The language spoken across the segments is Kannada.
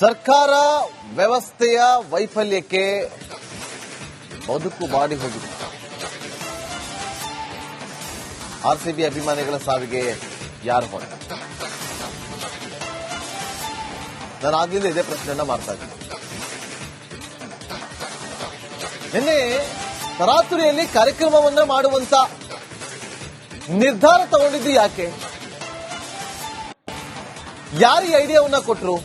ಸರ್ಕಾರ ವ್ಯವಸ್ಥೆಯ ವೈಫಲ್ಯಕ್ಕೆ ಬದುಕು ಬಾಡಿ ಹೋಗಿದೆ. ಆರ್ಸಿಬಿ ಅಭಿಮಾನಿಗಳ ಸಾವಿಗೆ ಯಾರು ಹೊಣೆ? ನಾನು ಆಗ್ಲಿಂದ ಇದೇ ಪ್ರಶ್ನೆಯನ್ನ ಮಾಡ್ತಾ ಇದ್ದೀನಿ. ನಿನ್ನೆ ತರಾತುರಿಯಲ್ಲಿ ಕಾರ್ಯಕ್ರಮವನ್ನ ಮಾಡುವಂತ ನಿರ್ಧಾರ ತಗೊಂಡಿದ್ದು ಯಾಕೆ? ಯಾರು ಈ ಐಡಿಯಾವನ್ನ ಕೊಟ್ಟರು?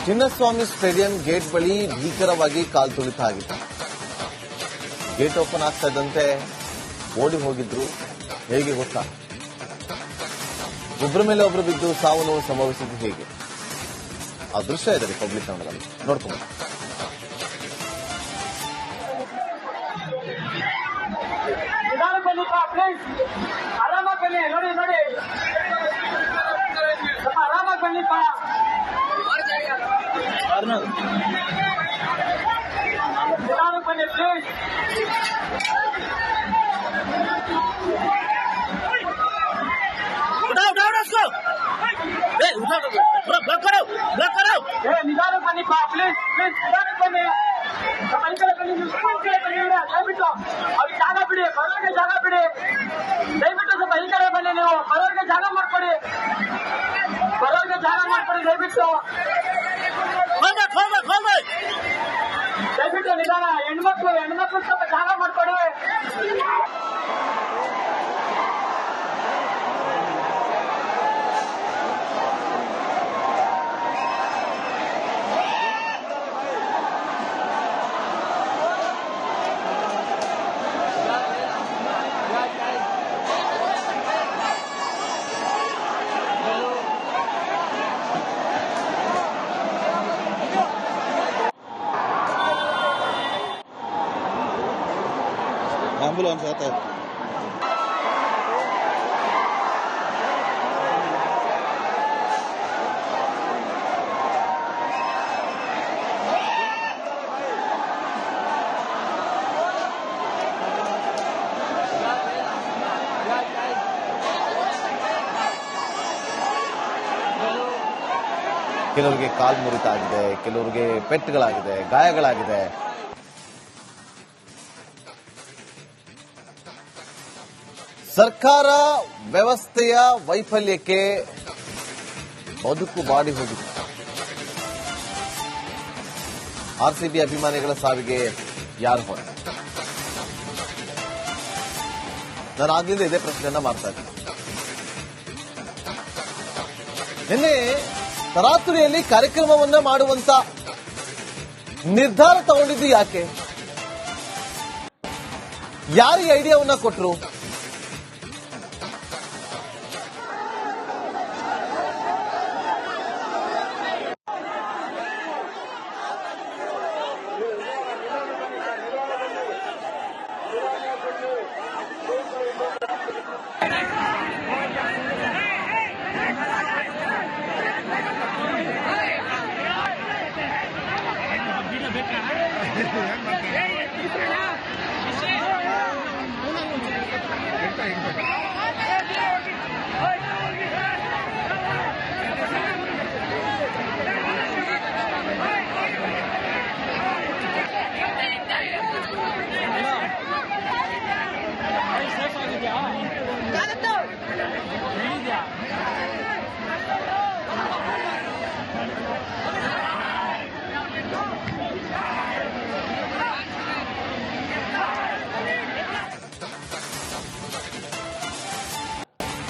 ಚಿನ್ನಸ್ವಾಮಿ ಸ್ಟೇಡಿಯಂ ಗೇಟ್ ಬಳಿ ಭೀಕರವಾಗಿ ಕಾಲ್ ತುಳಿತ ಆಗಿತ್ತು. ಗೇಟ್ ಓಪನ್ ಆಗ್ತಾ ಇದ್ದಂತೆ ಓಡಿ ಹೋಗಿದ್ರು. ಹೇಗೆ ಗೊತ್ತಾ? ಒಬ್ಬರ ಮೇಲೆ ಒಬ್ಬರು ಬಿದ್ದು ಸಾವು ನೋವು ಸಂಭವಿಸಿದ್ದು ಹೇಗೆ? ಆ ದೃಶ್ಯ ಇದೆ ಪಬ್ಲಿಕ್ ಕನ್ನಡದಲ್ಲಿ, ನೋಡ್ಕೊಂಡು. ನಿಧಾನ ಬನ್ನಿ ಪ್ಲೀಸ್ ಪ್ಲೀಸ್ ನಿಧಾನ ಬನ್ನಿ. ದಯವಿಟ್ಟು ಅವ್ರಿಗೆ ಜಾಗ ಬಿಡಿ, ಬರೋರಿಗೆ ಜಾಗ ಬಿಡಿ. ದಯವಿಟ್ಟು ಸ್ವಲ್ಪ ಈ ಕಡೆ ಬನ್ನಿ. ನೀವು ಬರೋರಿಗೆ ಜಾಗ ಮಾಡ್ಕೊಡಿ, ಬರೋರಿಗೆ ಜಾಗ ಮಾಡ್ಕೊಡಿ ದಯವಿಟ್ಟು. ದಯವಿಟ್ಟು ನಿಧಾನ. ಹೆಣ್ಮಕ್ಳು ಸ್ವಲ್ಪ ಜಾಗ ಮಾಡ್ಕೊಡಿ. एम्बुलेंस आता है. ಕೆಲವರಿಗೆ ಕಾಲು ಮುರಿತ ಆಗಿದೆ, ಕೆಲವರಿಗೆ ಪೆಟ್ಟುಗಳಾಗಿದೆ, ಗಾಯಗಳಾಗಿದೆ. ಸರ್ಕಾರ ವ್ಯವಸ್ಥೆಯ ವೈಫಲ್ಯಕ್ಕೆ ಬದುಕು ಬಾಡಿ ಹೋಗಿದೆ. ಆರ್ಸಿಬಿ ಅಭಿಮಾನಿಗಳ ಸಾವಿಗೆ ಯಾರು ಹೊಣೆ? ನಾನು ಆಗ್ಲಿಂದ ಇದೇ ಪ್ರಶ್ನೆಯನ್ನ ಮಾಡ್ತಾ ಇದ್ದೀನಿ. ನಿನ್ನೆ ತರಾತುರಿಯಲ್ಲಿ ಕಾರ್ಯಕ್ರಮವನ್ನ ಮಾಡುವಂತ ನಿರ್ಧಾರ ತಗೊಂಡಿದ್ದು ಯಾಕೆ? ಯಾರು ಈ ಐಡಿಯಾವನ್ನ ಕೊಟ್ಟರು?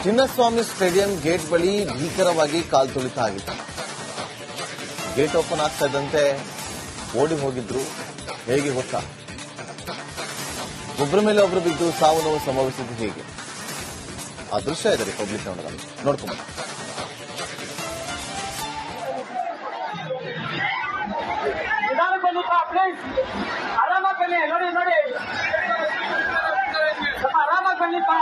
ಚಿನ್ನಸ್ವಾಮಿ ಸ್ಟೇಡಿಯಂ ಗೇಟ್ ಬಳಿ ಭೀಕರವಾಗಿ ಕಾಲ್ತುಳಿತ ಆಗಿತ್ತು. ಗೇಟ್ ಓಪನ್ ಆಗ್ತಾ ಇದ್ದಂತೆ ಓಡಿ ಹೋಗಿದ್ರು. ಹೇಗೆ ಗೊತ್ತಾ? ಒಬ್ಬರ ಮೇಲೆ ಒಬ್ಬರು ಬಿದ್ದು ಸಾವು ನೋವು ಸಂಭವಿಸಿದ್ದು ಹೇಗೆ? ಆ ದೃಶ್ಯ ಇದೆ ಪಬ್ಲಿಕ್ ನೋಡೋದನ್ನು ನೋಡ್ಕೊಂಡು ಪ್ಲೀಸ್ ಆರಾಮಾಗಿ ಬನ್ನಿ. ನೋಡಿ ನೋಡಿ ಸ್ವಲ್ಪ ಆರಾಮಾಗಿ ಬನ್ನಿಪ್ಪ.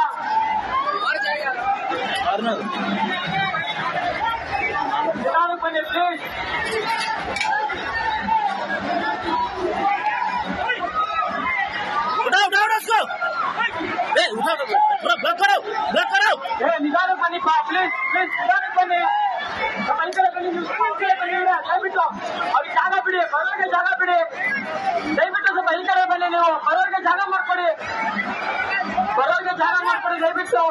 ನಿಧಾನಕ್ಕೆ ಬನ್ನಿ ಪ್ಲೀಸ್. ನಿಧಾನಕ್ಕೆ ಬನ್ನಿಪ್ಪ ಪ್ಲೀಸ್ ಪ್ಲೀಸ್ ನಿಧಾನಕ್ಕೆ ಬನ್ನಿ. ಸ್ವಲ್ಪ ಈ ಕಡೆ ಬನ್ನಿ. ನೀವು ಈ ಕಡೆ ಬನ್ನಿ. ದಯವಿಟ್ಟು ಅವ್ರಿಗೆ ಜಾಗ ಬಿಡಿ. ಬರೋರಿಗೆ ಜಾಗ ಬಿಡಿ. ದಯವಿಟ್ಟು ಸ್ವಲ್ಪ ಈ ಕಡೆ ಬನ್ನಿ. ನೀವು ಬರೋರಿಗೆ ಜಾಗ ಮಾಡ್ಕೊಡಿ. ಬರೋರಿಗೆ ಜಾಗ ಮಾಡ್ಕೊಡಿ ದಯವಿಟ್ಟು.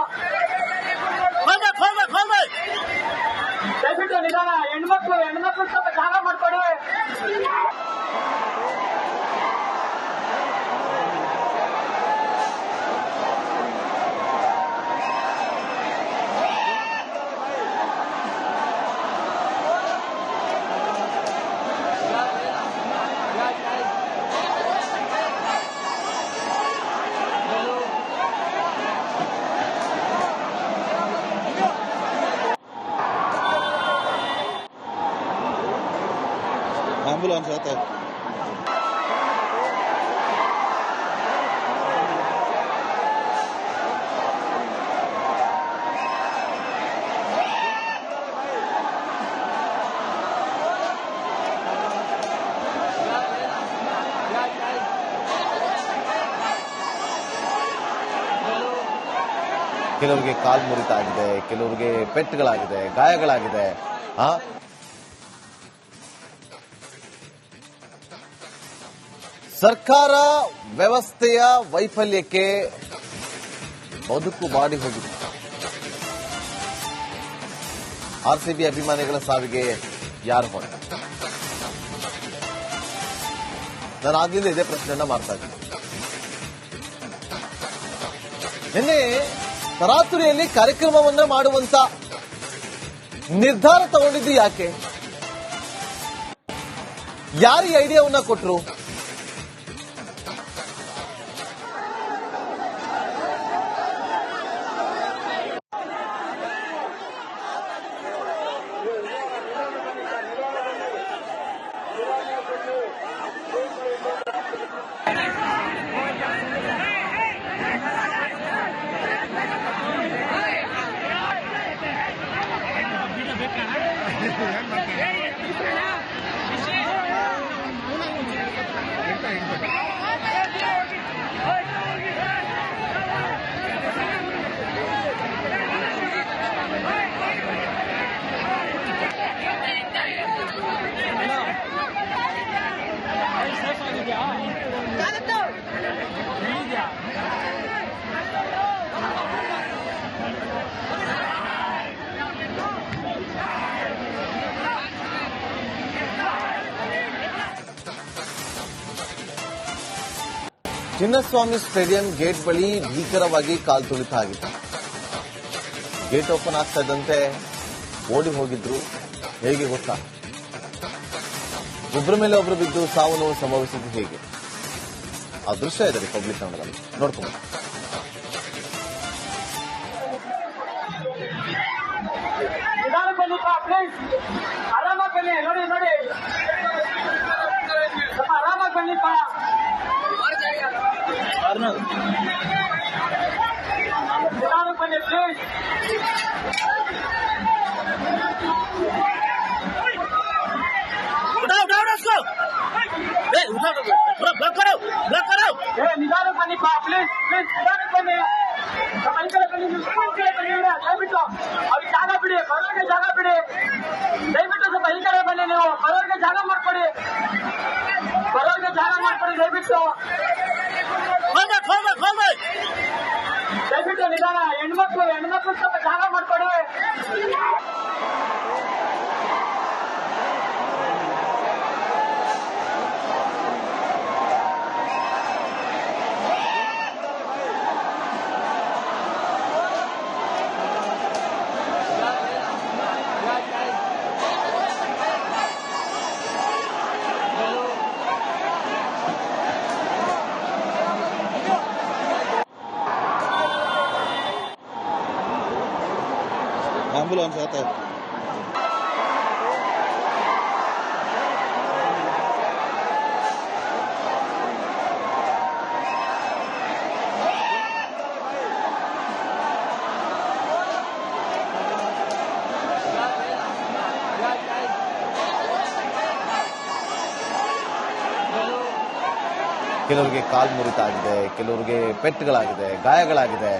ದಯವಿಟ್ಟು ನಿಧಾನ. ಹೆಣ್ಮಕ್ಳು ಸ್ವಲ್ಪ ಜಾಗ ಮಾಡ್ಕೊಡಿ. एम्बुलेंस आता है. ಕೆಲವರಿಗೆ ಕಾಲು ಮುರಿತ ಆಗಿದೆ, ಕೆಲವರಿಗೆ ಪೆಟ್ಟುಗಳಾಗಿದೆ, ಗಾಯಗಳಾಗಿದೆ. ಸರ್ಕಾರ ವ್ಯವಸ್ಥೆಯ ವೈಫಲ್ಯಕ್ಕೆ ಬದುಕು ಬಾಡಿ ಹೋಗಿದೆ. ಆರ್ಸಿಬಿ ಅಭಿಮಾನಿಗಳ ಸಾವಿಗೆ ಯಾರು ಹೊಣೆ? ನಾನು ಆಗ್ಲಿಂದ ಇದೇ ಪ್ರಶ್ನೆಯನ್ನ ಮಾಡ್ತಾ ಇದ್ದೀನಿ. ನಿನ್ನೆ ತರಾತುರಿಯಲ್ಲಿ ಕಾರ್ಯಕ್ರಮವನ್ನ ಮಾಡುವಂತ ನಿರ್ಧಾರ ತಗೊಂಡಿದ್ದು ಯಾಕೆ? ಯಾರು ಈ ಐಡಿಯಾವನ್ನ ಕೊಟ್ಟರು? ಚಿನ್ನಸ್ವಾಮಿ ಸ್ಟೇಡಿಯಂ ಗೇಟ್ ಬಳಿ ಭೀಕರವಾಗಿ ಕಾಲ್ತುಳಿತ ಆಗಿತ್ತು. ಗೇಟ್ ಓಪನ್ ಆಗ್ತಾ ಇದ್ದಂತೆ ಓಡಿ ಹೋಗಿದ್ರು. ಹೇಗೆ ಗೊತ್ತಾ? ಒಬ್ಬರ ಮೇಲೆ ಒಬ್ಬರು ಬಿದ್ದು ಸಾವು ನೋವು ಸಂಭವಿಸಿದ್ದು ಹೇಗೆ? ಆ ದೃಶ್ಯ ಇದೆ ಪಬ್ಲಿಕ್ ನೋಡೋದನ್ನು ನೋಡ್ಕೊಂಡು ಪ್ಲೀಸ್ ಆರಾಮಾಗಿ ಬನ್ನಿ. ನೋಡಿ ನೋಡಿ ಸ್ವಲ್ಪ ಆರಾಮಾಗಿ ಬನ್ನಿಪ್ಪ. ನಿಧಾನಕ್ಕೆ ಬನ್ನಿ ಪ್ಲೀಸ್. ನಿಧಾನಕ್ಕೆ ಬನ್ನಿಪ್ಪ ಪ್ಲೀಸ್ ಪ್ಲೀಸ್ ನಿಧಾನಕ್ಕೆ ಬನ್ನಿ. ಸ್ವಲ್ಪ ಈ ಕಡೆ ಬನ್ನಿ. ನೀವು ಈ ಕಡೆ ಬನ್ನಿ. ದಯವಿಟ್ಟು ಅವ್ರಿಗೆ ಜಾಗ ಬಿಡಿ. ಬರೋರಿಗೆ ಜಾಗ ಬಿಡಿ. ದಯವಿಟ್ಟು ಸ್ವಲ್ಪ ಈ ಕಡೆ ಬನ್ನಿ. ನೀವು ಬರೋರಿಗೆ ಜಾಗ ಮಾಡ್ಕೊಡಿ. ಬರೋರಿಗೆ ಜಾಗ ಮಾಡ್ಕೊಡಿ ದಯವಿಟ್ಟು. ದಯವಿಟ್ಟು ನಿಧಾನ. ಹೆಣ್ಮಕ್ಳು ಸ್ವಲ್ಪ ಜಾಗ ಮಾಡ್ಕೊಡಿ. एम्बुलेंस आता है। ಕೆಲವರಿಗೆ ಕಾಲು ಮುರಿತ ಆಗಿದೆ, ಕೆಲವರಿಗೆ ಪೆಟ್ಟುಗಳಾಗಿದೆ, ಗಾಯಗಳಾಗಿದೆ.